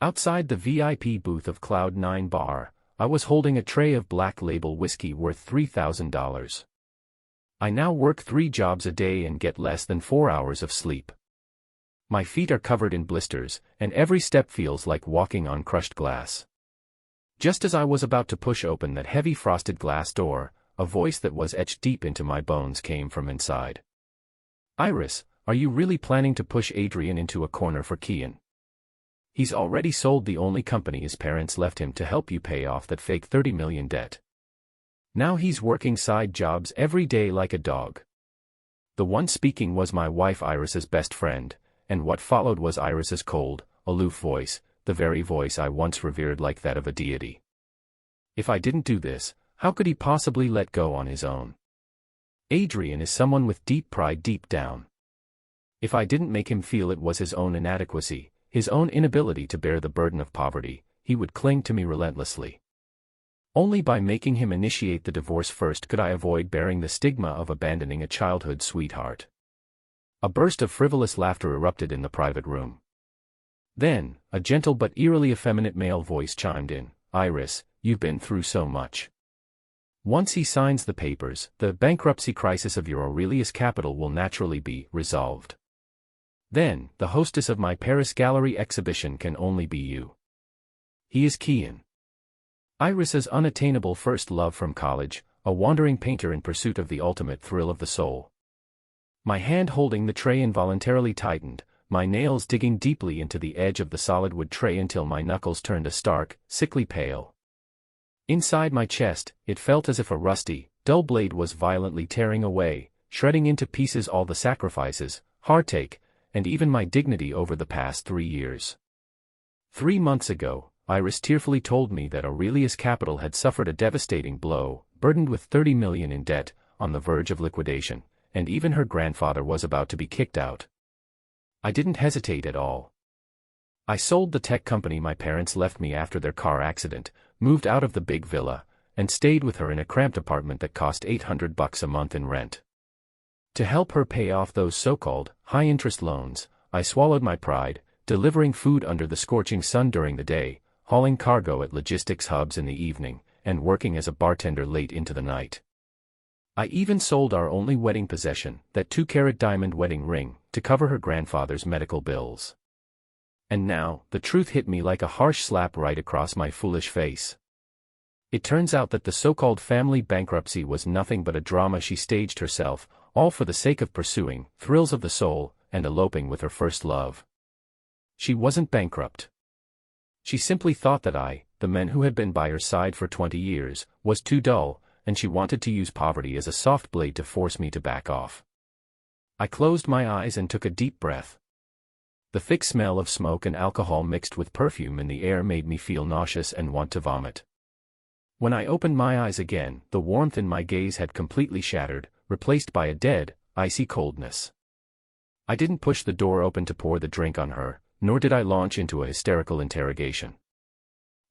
Outside the VIP booth of Cloud9 Bar, I was holding a tray of Black Label whiskey worth $3,000. I now work 3 jobs a day and get less than 4 hours of sleep. My feet are covered in blisters, and every step feels like walking on crushed glass. Just as I was about to push open that heavy frosted glass door, a voice that was etched deep into my bones came from inside. "Iris, are you really planning to push Adrian into a corner for Kian? He's already sold the only company his parents left him to help you pay off that fake $30 million debt. Now he's working side jobs every day like a dog." The one speaking was my wife Iris's best friend, and what followed was Iris's cold, aloof voice, the very voice I once revered like that of a deity. If I didn't do this, how could he possibly let go on his own? Adrian is someone with deep pride deep down. If I didn't make him feel it was his own inadequacy, his own inability to bear the burden of poverty, he would cling to me relentlessly. Only by making him initiate the divorce first could I avoid bearing the stigma of abandoning a childhood sweetheart. A burst of frivolous laughter erupted in the private room. Then, a gentle but eerily effeminate male voice chimed in, "Iris, you've been through so much. Once he signs the papers, the bankruptcy crisis of your Aurelius Capital will naturally be resolved. Then, the hostess of my Paris gallery exhibition can only be you." He is Kian. Iris's unattainable first love from college, a wandering painter in pursuit of the ultimate thrill of the soul. My hand holding the tray involuntarily tightened, my nails digging deeply into the edge of the solid wood tray until my knuckles turned a stark, sickly pale. Inside my chest, it felt as if a rusty, dull blade was violently tearing away, shredding into pieces all the sacrifices, heartache, and even my dignity over the past 3 years. 3 months ago, Iris tearfully told me that Aurelius Capital had suffered a devastating blow, burdened with $30 million in debt, on the verge of liquidation, and even her grandfather was about to be kicked out. I didn't hesitate at all. I sold the tech company my parents left me after their car accident, moved out of the big villa, and stayed with her in a cramped apartment that cost $800 a month in rent. To help her pay off those so-called high-interest loans, I swallowed my pride, delivering food under the scorching sun during the day, hauling cargo at logistics hubs in the evening, and working as a bartender late into the night. I even sold our only wedding possession, that 2-carat diamond wedding ring, to cover her grandfather's medical bills. And now, the truth hit me like a harsh slap right across my foolish face. It turns out that the so-called family bankruptcy was nothing but a drama she staged herself, all for the sake of pursuing thrills of the soul and eloping with her first love. She wasn't bankrupt. She simply thought that I, the man who had been by her side for 20 years, was too dull, and she wanted to use poverty as a soft blade to force me to back off. I closed my eyes and took a deep breath. The thick smell of smoke and alcohol mixed with perfume in the air made me feel nauseous and want to vomit. When I opened my eyes again, the warmth in my gaze had completely shattered, replaced by a dead, icy coldness. I didn't push the door open to pour the drink on her, nor did I launch into a hysterical interrogation.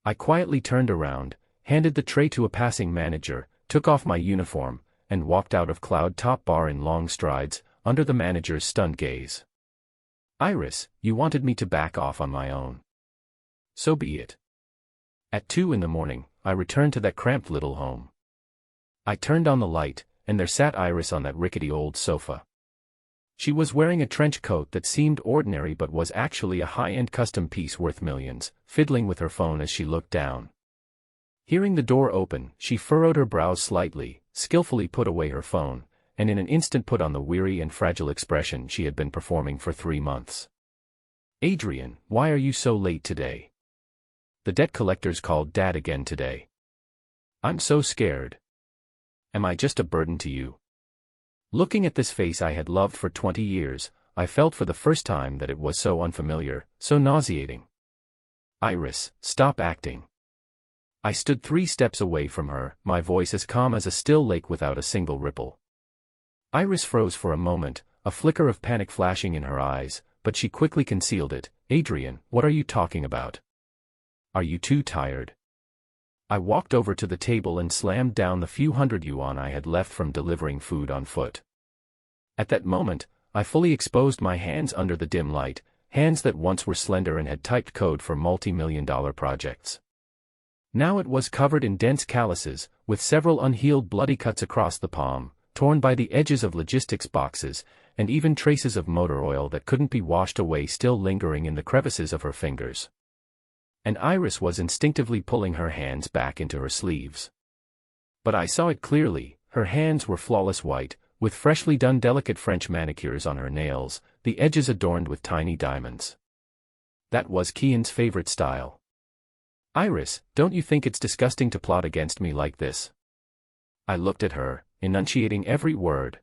I quietly turned around, handed the tray to a passing manager, took off my uniform, and walked out of Cloud Top Bar in long strides, under the manager's stunned gaze. "Iris, you wanted me to back off on my own. So be it." At 2 in the morning, I returned to that cramped little home. I turned on the light, and there sat Iris on that rickety old sofa. She was wearing a trench coat that seemed ordinary but was actually a high-end custom piece worth millions, fiddling with her phone as she looked down. Hearing the door open, she furrowed her brows slightly, skillfully put away her phone, and in an instant put on the weary and fragile expression she had been performing for 3 months. "Adrian, why are you so late today? The debt collectors called Dad again today. I'm so scared. Am I just a burden to you?" Looking at this face I had loved for 20 years, I felt for the first time that it was so unfamiliar, so nauseating. "Iris, stop acting." I stood 3 steps away from her, my voice as calm as a still lake without a single ripple. Iris froze for a moment, a flicker of panic flashing in her eyes, but she quickly concealed it. "Adrian, what are you talking about? Are you too tired?" I walked over to the table and slammed down the few hundred yuan I had left from delivering food on foot. At that moment, I fully exposed my hands under the dim light, hands that once were slender and had typed code for multi-million-dollar projects. Now it was covered in dense calluses, with several unhealed bloody cuts across the palm, torn by the edges of logistics boxes, and even traces of motor oil that couldn't be washed away still lingering in the crevices of her fingers. And Iris was instinctively pulling her hands back into her sleeves. But I saw it clearly, her hands were flawless white, with freshly done delicate French manicures on her nails, the edges adorned with tiny diamonds. That was Kian's favorite style. "Iris, don't you think it's disgusting to plot against me like this?" I looked at her, enunciating every word.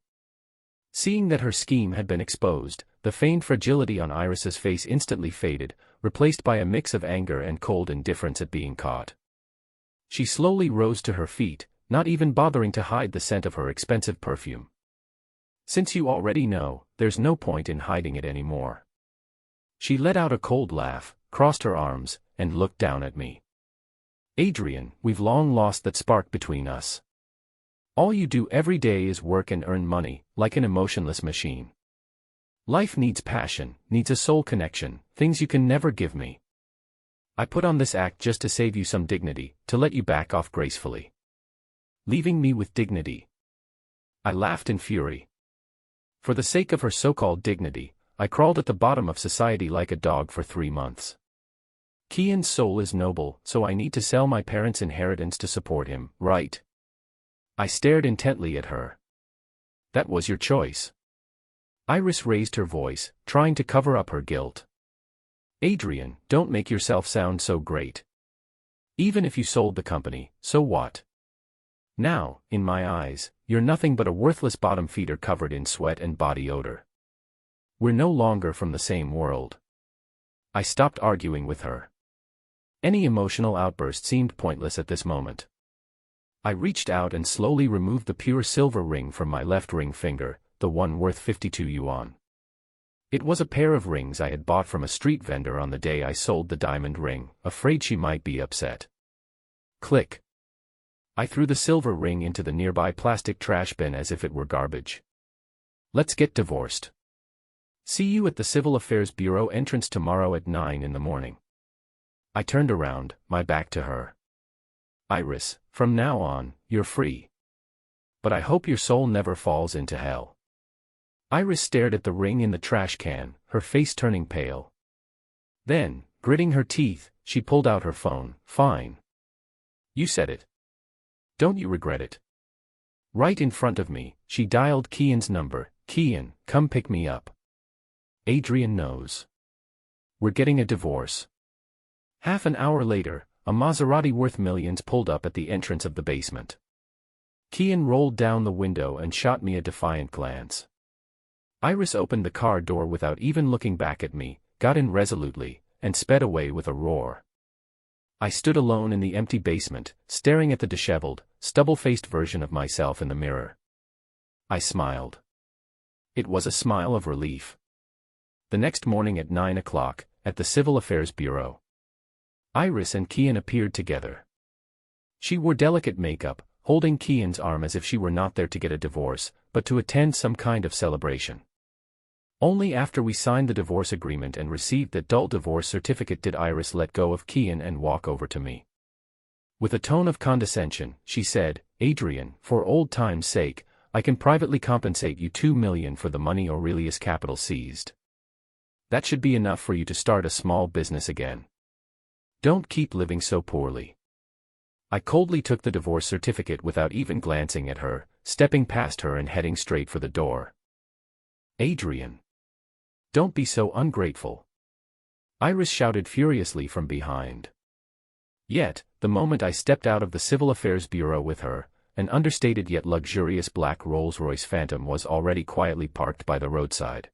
Seeing that her scheme had been exposed, the feigned fragility on Iris's face instantly faded, replaced by a mix of anger and cold indifference at being caught. She slowly rose to her feet, not even bothering to hide the scent of her expensive perfume. "Since you already know, there's no point in hiding it anymore." She let out a cold laugh, crossed her arms, and looked down at me. "Adrian, we've long lost that spark between us. All you do every day is work and earn money, like an emotionless machine. Life needs passion, needs a soul connection, things you can never give me. I put on this act just to save you some dignity, to let you back off gracefully. Leaving me with dignity." I laughed in fury. For the sake of her so-called dignity, I crawled at the bottom of society like a dog for 3 months. Kian's soul is noble, so I need to sell my parents' inheritance to support him, right? I stared intently at her. "That was your choice." Iris raised her voice, trying to cover up her guilt. "Adrian, don't make yourself sound so great. Even if you sold the company, so what? Now, in my eyes, you're nothing but a worthless bottom feeder covered in sweat and body odor. We're no longer from the same world." I stopped arguing with her. Any emotional outburst seemed pointless at this moment. I reached out and slowly removed the pure silver ring from my left ring finger, the one worth 52 yuan. It was a pair of rings I had bought from a street vendor on the day I sold the diamond ring, afraid she might be upset. Click. I threw the silver ring into the nearby plastic trash bin as if it were garbage. "Let's get divorced. See you at the Civil Affairs Bureau entrance tomorrow at 9 in the morning." I turned around, my back to her. "Iris, from now on, you're free. But I hope your soul never falls into hell." Iris stared at the ring in the trash can, her face turning pale. Then, gritting her teeth, she pulled out her phone. "Fine. You said it. Don't you regret it?" Right in front of me, she dialed Kian's number. "Kian, come pick me up. Adrian knows. We're getting a divorce." Half an hour later, a Maserati worth millions pulled up at the entrance of the basement. Kian rolled down the window and shot me a defiant glance. Iris opened the car door without even looking back at me, got in resolutely, and sped away with a roar. I stood alone in the empty basement, staring at the disheveled, stubble-faced version of myself in the mirror. I smiled. It was a smile of relief. The next morning at 9 o'clock, at the Civil Affairs Bureau, Iris and Kian appeared together. She wore delicate makeup, holding Kian's arm as if she were not there to get a divorce, but to attend some kind of celebration. Only after we signed the divorce agreement and received that dull divorce certificate did Iris let go of Kian and walk over to me. With a tone of condescension, she said, "Adrian, for old time's sake, I can privately compensate you 2 million for the money Aurelius Capital seized. That should be enough for you to start a small business again. Don't keep living so poorly." I coldly took the divorce certificate without even glancing at her, stepping past her and heading straight for the door. "Adrian, don't be so ungrateful," Iris shouted furiously from behind. Yet, the moment I stepped out of the Civil Affairs Bureau with her, an understated yet luxurious black Rolls-Royce Phantom was already quietly parked by the roadside.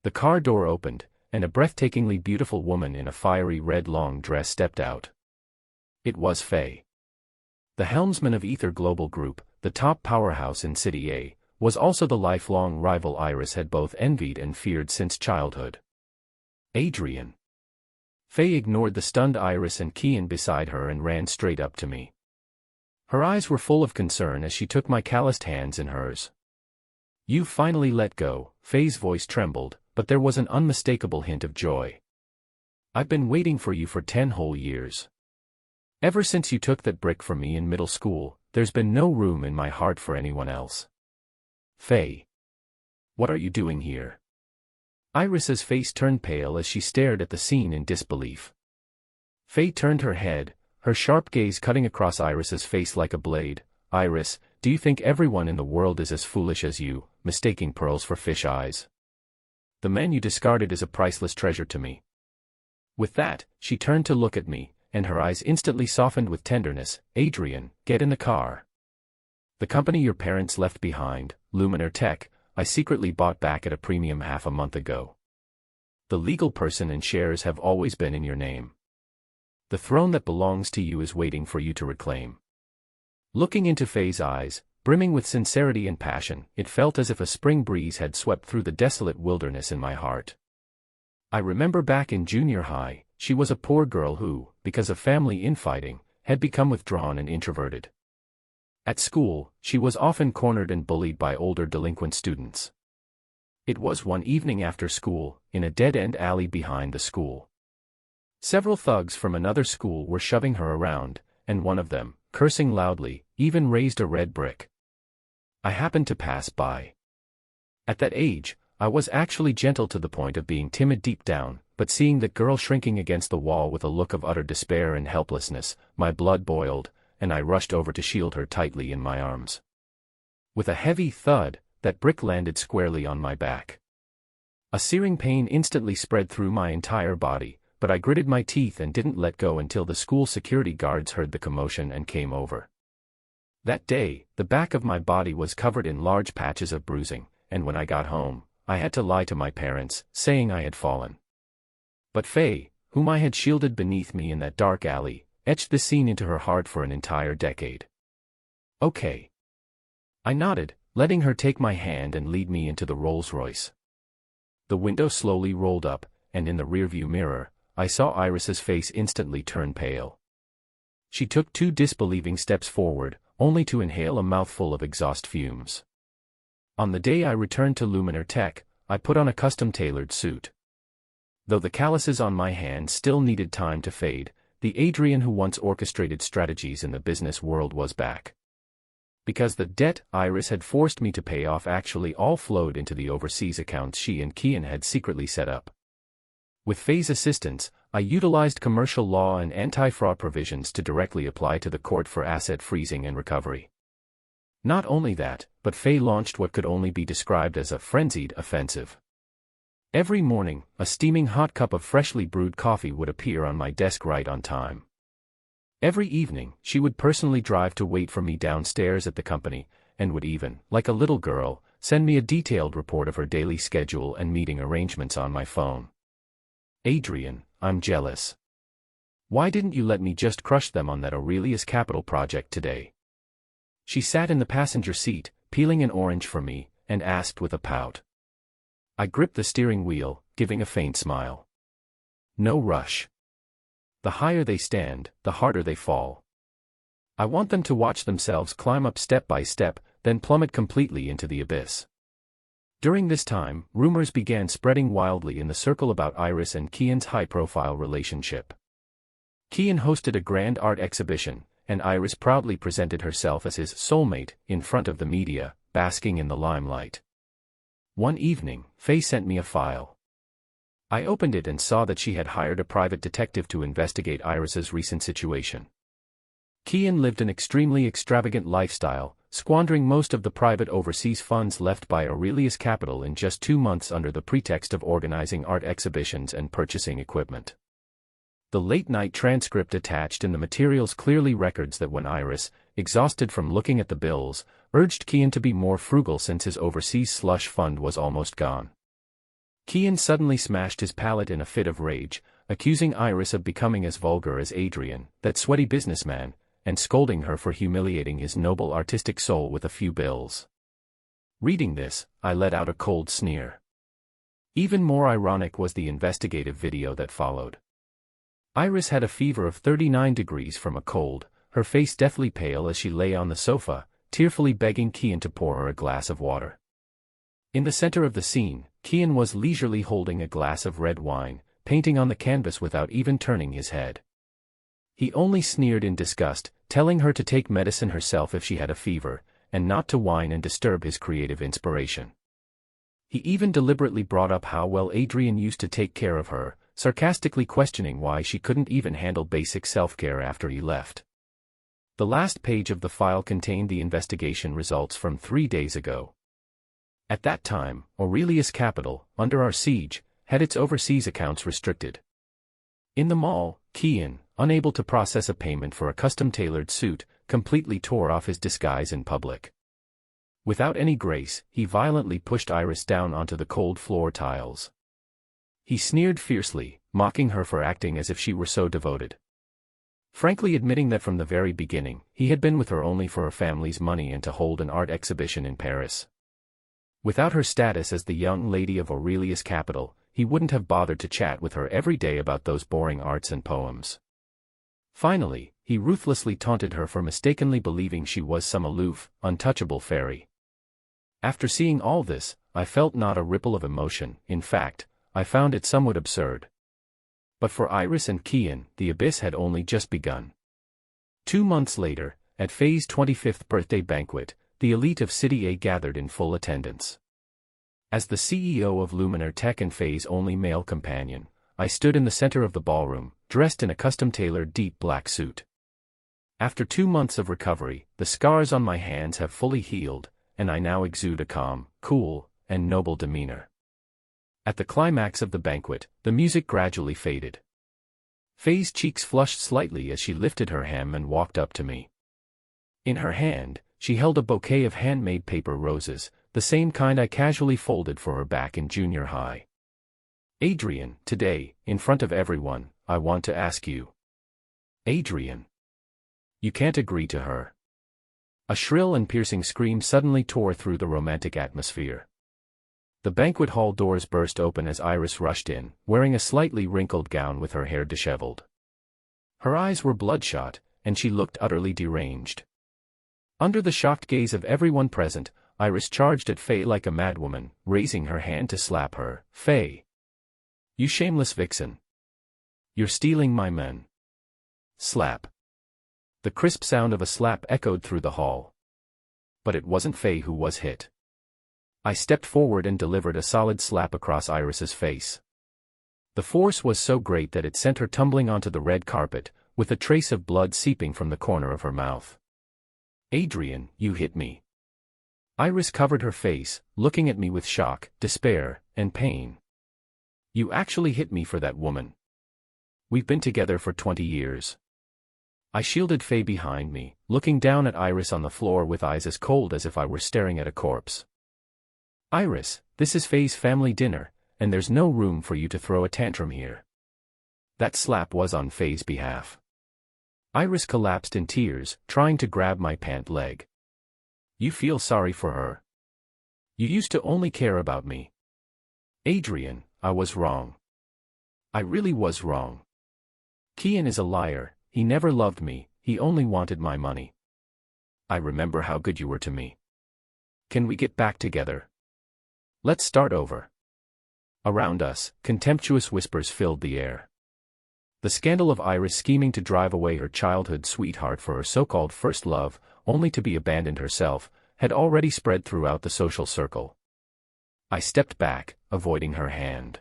The car door opened, and a breathtakingly beautiful woman in a fiery red long dress stepped out. It was Faye. The helmsman of Ether Global Group, the top powerhouse in City A, was also the lifelong rival Iris had both envied and feared since childhood. "Adrian." Faye ignored the stunned Iris and Kian beside her and ran straight up to me. Her eyes were full of concern as she took my calloused hands in hers. "You finally let go," Faye's voice trembled, but there was an unmistakable hint of joy. "I've been waiting for you for 10 whole years. Ever since you took that brick from me in middle school, there's been no room in my heart for anyone else." "Faye. What are you doing here?" Iris's face turned pale as she stared at the scene in disbelief. Faye turned her head, her sharp gaze cutting across Iris's face like a blade. "Iris, do you think everyone in the world is as foolish as you, mistaking pearls for fish eyes? The man you discarded is a priceless treasure to me." With that, she turned to look at me, and her eyes instantly softened with tenderness. "Adrian, get in the car. The company your parents left behind, Luminar Tech, I secretly bought back at a premium half a month ago. The legal person and shares have always been in your name. The throne that belongs to you is waiting for you to reclaim." Looking into Faye's eyes, brimming with sincerity and passion, it felt as if a spring breeze had swept through the desolate wilderness in my heart. I remember back in junior high, she was a poor girl who, because of family infighting, had become withdrawn and introverted. At school, she was often cornered and bullied by older delinquent students. It was one evening after school, in a dead-end alley behind the school. Several thugs from another school were shoving her around, and one of them, cursing loudly, even raised a red brick. I happened to pass by. At that age, I was actually gentle to the point of being timid deep down, but seeing that girl shrinking against the wall with a look of utter despair and helplessness, my blood boiled, and I rushed over to shield her tightly in my arms. With a heavy thud, that brick landed squarely on my back. A searing pain instantly spread through my entire body, but I gritted my teeth and didn't let go until the school security guards heard the commotion and came over. That day, the back of my body was covered in large patches of bruising, and when I got home, I had to lie to my parents, saying I had fallen. But Faye, whom I had shielded beneath me in that dark alley, etched this scene into her heart for an entire decade. "Okay." I nodded, letting her take my hand and lead me into the Rolls-Royce. The window slowly rolled up, and in the rearview mirror, I saw Iris's face instantly turn pale. She took 2 disbelieving steps forward, only to inhale a mouthful of exhaust fumes. On the day I returned to Luminar Tech, I put on a custom-tailored suit. Though the calluses on my hands still needed time to fade, the Adrian who once orchestrated strategies in the business world was back. Because the debt Iris had forced me to pay off actually all flowed into the overseas accounts she and Kian had secretly set up. With Faye's assistance, I utilized commercial law and anti-fraud provisions to directly apply to the court for asset freezing and recovery. Not only that, but Faye launched what could only be described as a frenzied offensive. Every morning, a steaming hot cup of freshly brewed coffee would appear on my desk right on time. Every evening, she would personally drive to wait for me downstairs at the company, and would even, like a little girl, send me a detailed report of her daily schedule and meeting arrangements on my phone. "Adrian, I'm jealous. Why didn't you let me just crush them on that Aurelius Capital project today?" She sat in the passenger seat, peeling an orange for me, and asked with a pout. I gripped the steering wheel, giving a faint smile. "No rush. The higher they stand, the harder they fall. I want them to watch themselves climb up step by step, then plummet completely into the abyss." During this time, rumors began spreading wildly in the circle about Iris and Kian's high-profile relationship. Kian hosted a grand art exhibition, and Iris proudly presented herself as his soulmate in front of the media, basking in the limelight. One evening, Faye sent me a file. I opened it and saw that she had hired a private detective to investigate Iris's recent situation. Kian lived an extremely extravagant lifestyle, squandering most of the private overseas funds left by Aurelius Capital in just 2 months under the pretext of organizing art exhibitions and purchasing equipment. The late-night transcript attached in the materials clearly records that when Iris, exhausted from looking at the bills, urged Kian to be more frugal since his overseas slush fund was almost gone. Kian suddenly smashed his palette in a fit of rage, accusing Iris of becoming as vulgar as Adrian, that sweaty businessman, and scolding her for humiliating his noble artistic soul with a few bills. Reading this, I let out a cold sneer. Even more ironic was the investigative video that followed. Iris had a fever of 39 degrees from a cold, her face deathly pale as she lay on the sofa, tearfully begging Kian to pour her a glass of water. In the center of the scene, Kian was leisurely holding a glass of red wine, painting on the canvas without even turning his head. He only sneered in disgust, telling her to take medicine herself if she had a fever, and not to whine and disturb his creative inspiration. He even deliberately brought up how well Adrian used to take care of her, sarcastically questioning why she couldn't even handle basic self-care after he left. The last page of the file contained the investigation results from 3 days ago. At that time, Aurelius Capital, under our siege, had its overseas accounts restricted. In the mall, Kian, unable to process a payment for a custom-tailored suit, completely tore off his disguise in public. Without any grace, he violently pushed Iris down onto the cold floor tiles. He sneered fiercely, mocking her for acting as if she were so devoted. Frankly admitting that from the very beginning, he had been with her only for her family's money and to hold an art exhibition in Paris. Without her status as the young lady of Aurelius Capital, he wouldn't have bothered to chat with her every day about those boring arts and poems. Finally, he ruthlessly taunted her for mistakenly believing she was some aloof, untouchable fairy. After seeing all this, I felt not a ripple of emotion. In fact, I found it somewhat absurd. But for Iris and Kian, the abyss had only just begun. 2 months later, at Faye's 25th birthday banquet, the elite of City A gathered in full attendance. As the CEO of Luminar Tech and Faye's only male companion, I stood in the center of the ballroom, dressed in a custom-tailored deep black suit. After 2 months of recovery, the scars on my hands have fully healed, and I now exude a calm, cool, and noble demeanor. At the climax of the banquet, the music gradually faded. Faye's cheeks flushed slightly as she lifted her hem and walked up to me. In her hand, she held a bouquet of handmade paper roses, the same kind I casually folded for her back in junior high. Adrian, today, in front of everyone, I want to ask you. Adrian. You can't agree to her. A shrill and piercing scream suddenly tore through the romantic atmosphere. The banquet hall doors burst open as Iris rushed in, wearing a slightly wrinkled gown with her hair disheveled. Her eyes were bloodshot, and she looked utterly deranged. Under the shocked gaze of everyone present, Iris charged at Faye like a madwoman, raising her hand to slap her. Faye! You shameless vixen! You're stealing my men! Slap! The crisp sound of a slap echoed through the hall. But it wasn't Faye who was hit. I stepped forward and delivered a solid slap across Iris's face. The force was so great that it sent her tumbling onto the red carpet, with a trace of blood seeping from the corner of her mouth. Adrian, you hit me. Iris covered her face, looking at me with shock, despair, and pain. You actually hit me for that woman. We've been together for 20 years. I shielded Faye behind me, looking down at Iris on the floor with eyes as cold as if I were staring at a corpse. Iris, this is Faye's family dinner, and there's no room for you to throw a tantrum here. That slap was on Faye's behalf. Iris collapsed in tears, trying to grab my pant leg. You feel sorry for her. You used to only care about me. Adrian, I was wrong. I really was wrong. Kian is a liar, he never loved me, he only wanted my money. I remember how good you were to me. Can we get back together? Let's start over. Around us, contemptuous whispers filled the air. The scandal of Iris scheming to drive away her childhood sweetheart for her so-called first love, only to be abandoned herself, had already spread throughout the social circle. I stepped back, avoiding her hand.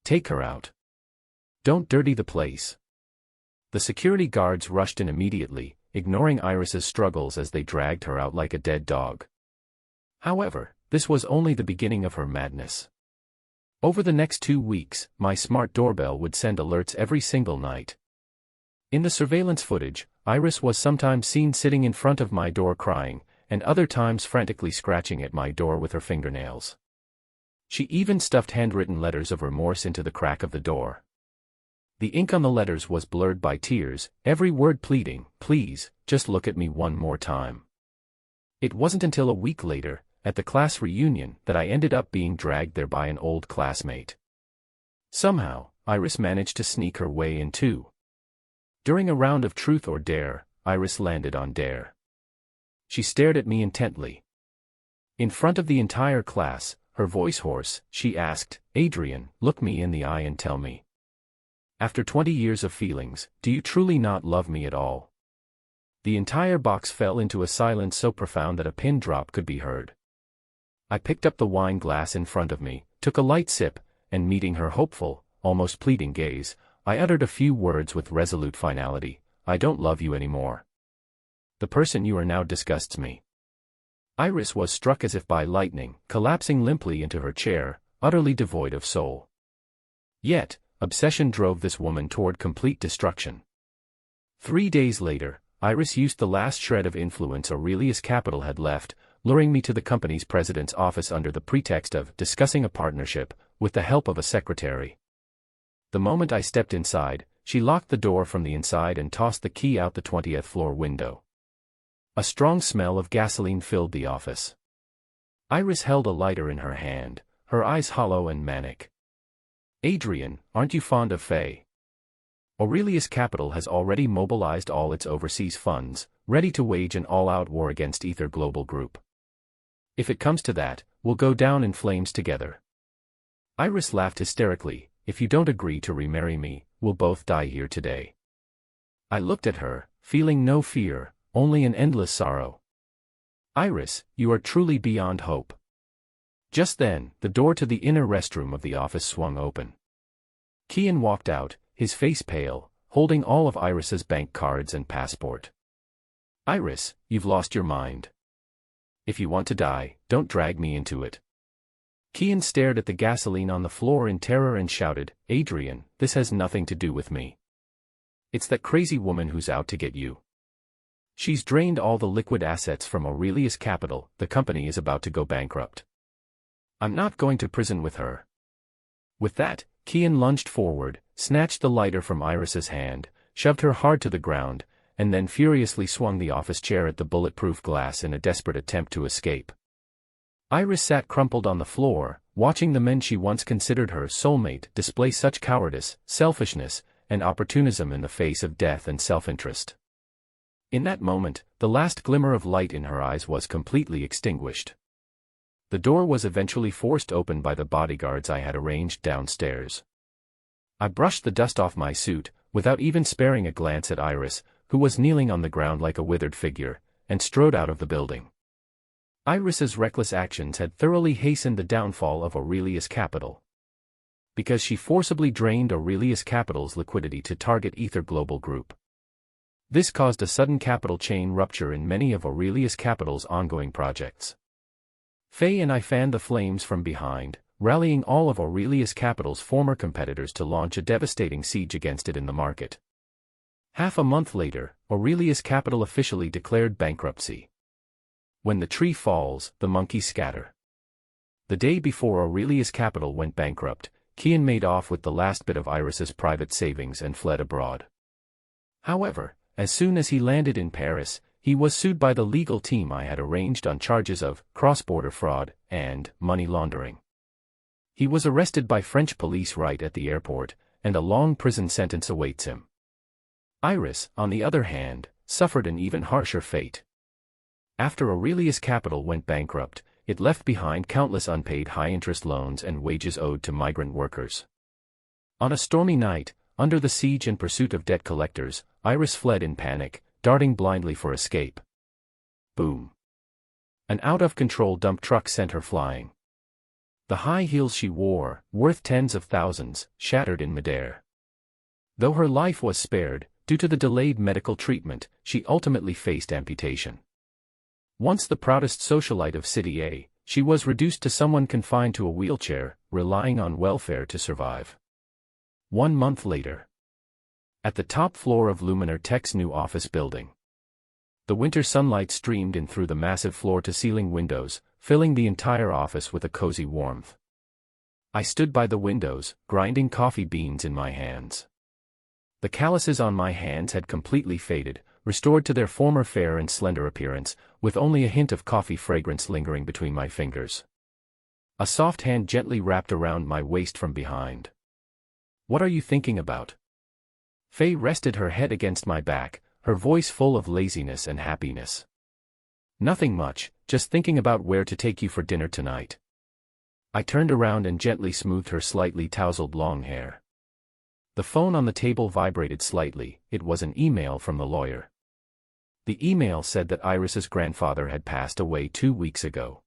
Take her out. Don't dirty the place. The security guards rushed in immediately, ignoring Iris's struggles as they dragged her out like a dead dog. However, this was only the beginning of her madness. Over the next 2 weeks, my smart doorbell would send alerts every single night. In the surveillance footage, Iris was sometimes seen sitting in front of my door crying, and other times frantically scratching at my door with her fingernails. She even stuffed handwritten letters of remorse into the crack of the door. The ink on the letters was blurred by tears, every word pleading, "Please, just look at me one more time." It wasn't until a week later, at the class reunion, that I ended up being dragged there by an old classmate. Somehow, Iris managed to sneak her way in too. During a round of truth or dare, Iris landed on dare. She stared at me intently. In front of the entire class, her voice hoarse, she asked, "Adrian, look me in the eye and tell me. After 20 years of feelings, do you truly not love me at all?" The entire box fell into a silence so profound that a pin drop could be heard. I picked up the wine glass in front of me, took a light sip, and meeting her hopeful, almost pleading gaze, I uttered a few words with resolute finality. "I don't love you anymore. The person you are now disgusts me." Iris was struck as if by lightning, collapsing limply into her chair, utterly devoid of soul. Yet, obsession drove this woman toward complete destruction. 3 days later, Iris used the last shred of influence Aurelius Capital had left, luring me to the company's president's office under the pretext of discussing a partnership, with the help of a secretary. The moment I stepped inside, she locked the door from the inside and tossed the key out the 20th floor window. A strong smell of gasoline filled the office. Iris held a lighter in her hand, her eyes hollow and manic. "Adrian, aren't you fond of Faye? Aurelius Capital has already mobilized all its overseas funds, ready to wage an all-out war against Ether Global Group. If it comes to that, we'll go down in flames together." Iris laughed hysterically. "If you don't agree to remarry me, we'll both die here today." I looked at her, feeling no fear, only an endless sorrow. "Iris, you are truly beyond hope." Just then, the door to the inner restroom of the office swung open. Kian walked out, his face pale, holding all of Iris's bank cards and passport. "Iris, you've lost your mind. If you want to die, don't drag me into it." Kian stared at the gasoline on the floor in terror and shouted, "Adrian, this has nothing to do with me. It's that crazy woman who's out to get you. She's drained all the liquid assets from Aurelius Capital. The company is about to go bankrupt. I'm not going to prison with her." With that, Kian lunged forward, snatched the lighter from Iris's hand, shoved her hard to the ground, and then furiously swung the office chair at the bulletproof glass in a desperate attempt to escape. Iris sat crumpled on the floor, watching the men she once considered her soulmate display such cowardice, selfishness, and opportunism in the face of death and self-interest. In that moment, the last glimmer of light in her eyes was completely extinguished. The door was eventually forced open by the bodyguards I had arranged downstairs. I brushed the dust off my suit, without even sparing a glance at Iris, who was kneeling on the ground like a withered figure, and strode out of the building. Iris's reckless actions had thoroughly hastened the downfall of Aurelius Capital. Because she forcibly drained Aurelius Capital's liquidity to target Ether Global Group. This caused a sudden capital chain rupture in many of Aurelius Capital's ongoing projects. Faye and I fanned the flames from behind, rallying all of Aurelius Capital's former competitors to launch a devastating siege against it in the market. Half a month later, Aurelius Capital officially declared bankruptcy. When the tree falls, the monkeys scatter. The day before Aurelius Capital went bankrupt, Kian made off with the last bit of Iris's private savings and fled abroad. However, as soon as he landed in Paris, he was sued by the legal team I had arranged on charges of cross-border fraud and money laundering. He was arrested by French police right at the airport, and a long prison sentence awaits him. Iris, on the other hand, suffered an even harsher fate. After Aurelius Capital went bankrupt, it left behind countless unpaid high-interest loans and wages owed to migrant workers. On a stormy night, under the siege and pursuit of debt collectors, Iris fled in panic, darting blindly for escape. Boom! An out-of-control dump truck sent her flying. The high heels she wore, worth tens of thousands, shattered in midair. Though her life was spared, due to the delayed medical treatment, she ultimately faced amputation. Once the proudest socialite of City A, she was reduced to someone confined to a wheelchair, relying on welfare to survive. 1 month later. At the top floor of Luminar Tech's new office building. The winter sunlight streamed in through the massive floor-to-ceiling windows, filling the entire office with a cozy warmth. I stood by the windows, grinding coffee beans in my hands. The calluses on my hands had completely faded, restored to their former fair and slender appearance, with only a hint of coffee fragrance lingering between my fingers. A soft hand gently wrapped around my waist from behind. "What are you thinking about?" Faye rested her head against my back, her voice full of laziness and happiness. "Nothing much, just thinking about where to take you for dinner tonight." I turned around and gently smoothed her slightly tousled long hair. The phone on the table vibrated slightly. It was an email from the lawyer. The email said that Iris's grandfather had passed away 2 weeks ago.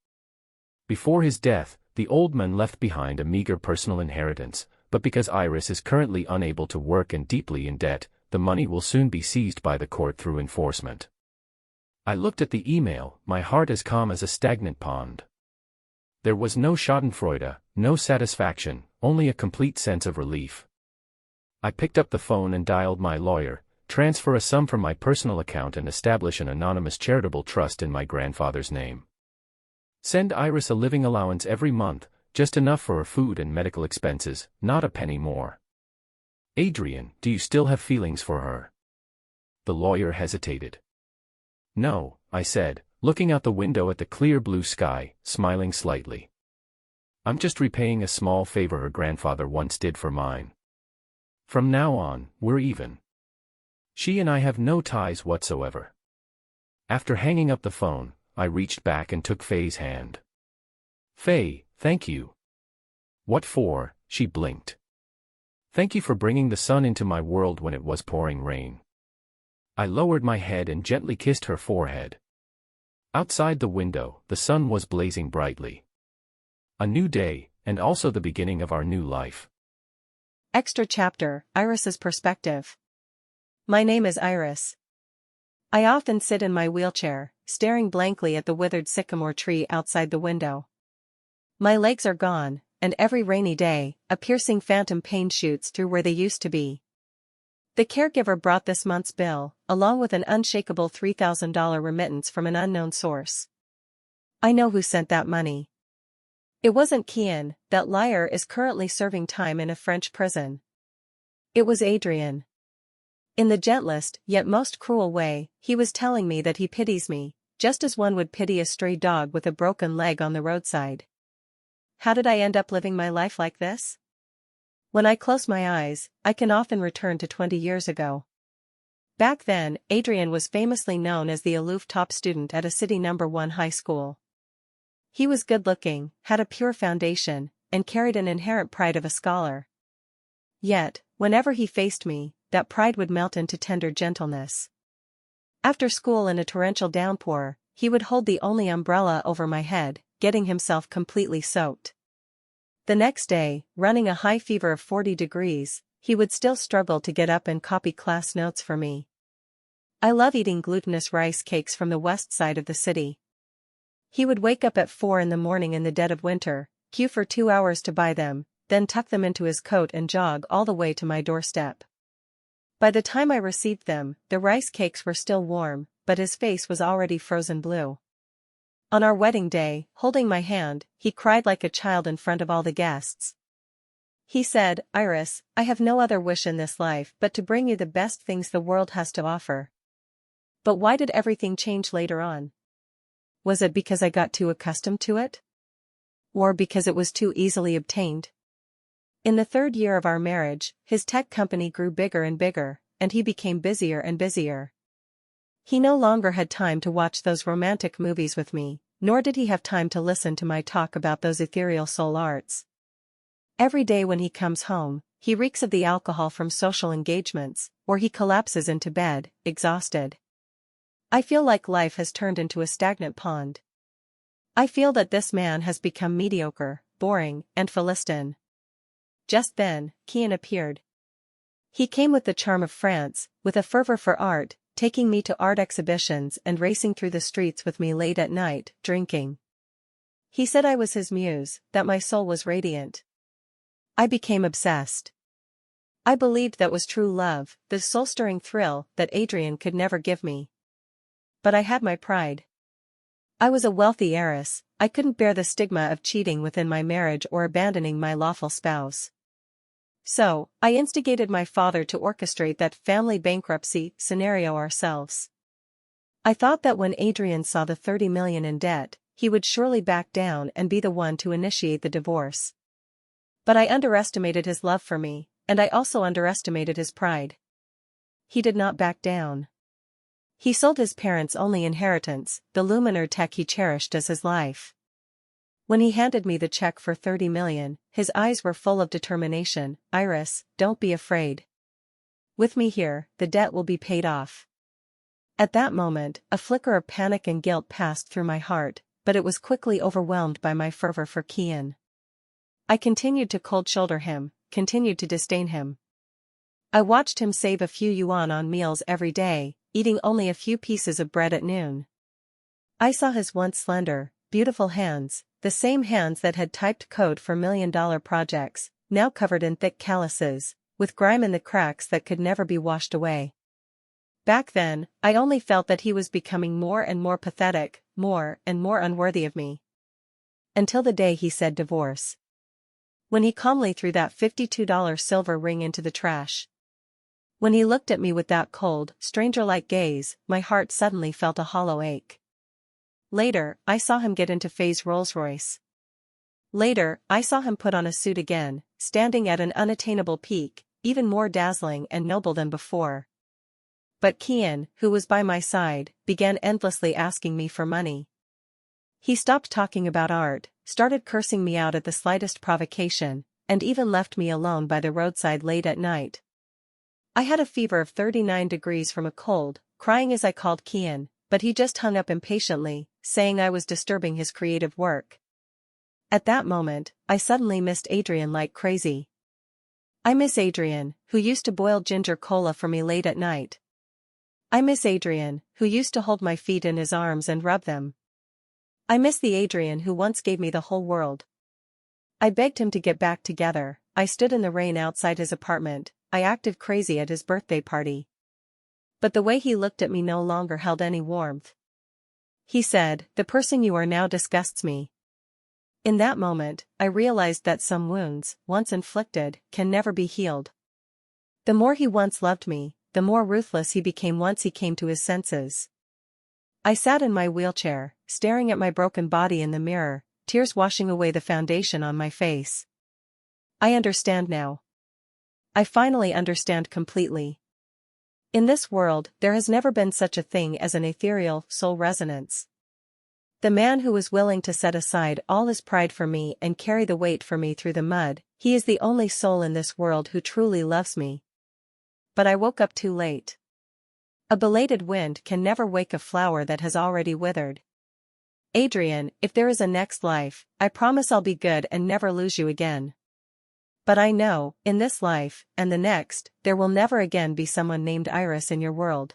Before his death, the old man left behind a meager personal inheritance, but because Iris is currently unable to work and deeply in debt, the money will soon be seized by the court through enforcement. I looked at the email, my heart as calm as a stagnant pond. There was no schadenfreude, no satisfaction, only a complete sense of relief. I picked up the phone and dialed my lawyer, transfer a sum from my personal account and establish an anonymous charitable trust in my grandfather's name. Send Iris a living allowance every month, just enough for her food and medical expenses, not a penny more. Adrian, do you still have feelings for her? The lawyer hesitated. No, I said, looking out the window at the clear blue sky, smiling slightly. I'm just repaying a small favor her grandfather once did for mine. From now on, we're even. She and I have no ties whatsoever. After hanging up the phone, I reached back and took Faye's hand. Faye, thank you. What for? She blinked. Thank you for bringing the sun into my world when it was pouring rain. I lowered my head and gently kissed her forehead. Outside the window, the sun was blazing brightly. A new day, and also the beginning of our new life. Extra chapter, Iris's perspective. My name is Iris. I often sit in my wheelchair, staring blankly at the withered sycamore tree outside the window. My legs are gone, and every rainy day, a piercing phantom pain shoots through where they used to be. The caregiver brought this month's bill, along with an unshakable $3,000 remittance from an unknown source. I know who sent that money. It wasn't Kian, that liar is currently serving time in a French prison. It was Adrian. In the gentlest, yet most cruel way, he was telling me that he pities me, just as one would pity a stray dog with a broken leg on the roadside. How did I end up living my life like this? When I close my eyes, I can often return to 20 years ago. Back then, Adrian was famously known as the aloof top student at a city #1 high school. He was good-looking, had a pure foundation, and carried an inherent pride of a scholar. Yet, whenever he faced me, that pride would melt into tender gentleness. After school in a torrential downpour, he would hold the only umbrella over my head, getting himself completely soaked. The next day, running a high fever of 40 degrees, he would still struggle to get up and copy class notes for me. I love eating glutinous rice cakes from the west side of the city. He would wake up at 4 in the morning in the dead of winter, queue for 2 hours to buy them, then tuck them into his coat and jog all the way to my doorstep. By the time I received them, the rice cakes were still warm, but his face was already frozen blue. On our wedding day, holding my hand, he cried like a child in front of all the guests. He said, "Iris, I have no other wish in this life but to bring you the best things the world has to offer." But why did everything change later on? Was it because I got too accustomed to it? Or because it was too easily obtained? In the 3rd year of our marriage, his tech company grew bigger and bigger, and he became busier and busier. He no longer had time to watch those romantic movies with me, nor did he have time to listen to my talk about those ethereal soul arts. Every day when he comes home, he reeks of the alcohol from social engagements, or he collapses into bed, exhausted. I feel like life has turned into a stagnant pond. I feel that this man has become mediocre, boring, and philistine. Just then, Kian appeared. He came with the charm of France, with a fervor for art, taking me to art exhibitions and racing through the streets with me late at night, drinking. He said I was his muse, that my soul was radiant. I became obsessed. I believed that was true love, the soul-stirring thrill that Adrian could never give me. But I had my pride. I was a wealthy heiress, I couldn't bear the stigma of cheating within my marriage or abandoning my lawful spouse. So, I instigated my father to orchestrate that family bankruptcy scenario ourselves. I thought that when Adrian saw the 30 million in debt, he would surely back down and be the one to initiate the divorce. But I underestimated his love for me, and I also underestimated his pride. He did not back down. He sold his parents' only inheritance, the luminar tech he cherished as his life. When he handed me the check for 30 million, his eyes were full of determination. "Iris, don't be afraid. With me here, the debt will be paid off." At that moment, a flicker of panic and guilt passed through my heart, but it was quickly overwhelmed by my fervor for Kian. I continued to cold-shoulder him, continued to disdain him. I watched him save a few yuan on meals every day, eating only a few pieces of bread at noon. I saw his once slender, beautiful hands, the same hands that had typed code for million-dollar projects, now covered in thick calluses, with grime in the cracks that could never be washed away. Back then, I only felt that he was becoming more and more pathetic, more and more unworthy of me. Until the day he said divorce. When he calmly threw that $52 silver ring into the trash. When he looked at me with that cold, stranger-like gaze, my heart suddenly felt a hollow ache. Later, I saw him get into Faye's Rolls-Royce. Later, I saw him put on a suit again, standing at an unattainable peak, even more dazzling and noble than before. But Kian, who was by my side, began endlessly asking me for money. He stopped talking about art, started cursing me out at the slightest provocation, and even left me alone by the roadside late at night. I had a fever of 39 degrees from a cold, crying as I called Kian, but he just hung up impatiently, saying I was disturbing his creative work. At that moment, I suddenly missed Adrian like crazy. I miss Adrian, who used to boil ginger cola for me late at night. I miss Adrian, who used to hold my feet in his arms and rub them. I miss the Adrian who once gave me the whole world. I begged him to get back together. I stood in the rain outside his apartment. I acted crazy at his birthday party. But the way he looked at me no longer held any warmth. He said, "The person you are now disgusts me." In that moment, I realized that some wounds, once inflicted, can never be healed. The more he once loved me, the more ruthless he became once he came to his senses. I sat in my wheelchair, staring at my broken body in the mirror, tears washing away the foundation on my face. I understand now. I finally understand completely. In this world, there has never been such a thing as an ethereal soul resonance. The man who was willing to set aside all his pride for me and carry the weight for me through the mud, he is the only soul in this world who truly loves me. But I woke up too late. A belated wind can never wake a flower that has already withered. Adrian, if there is a next life, I promise I'll be good and never lose you again. But I know, in this life, and the next, there will never again be someone named Iris in your world.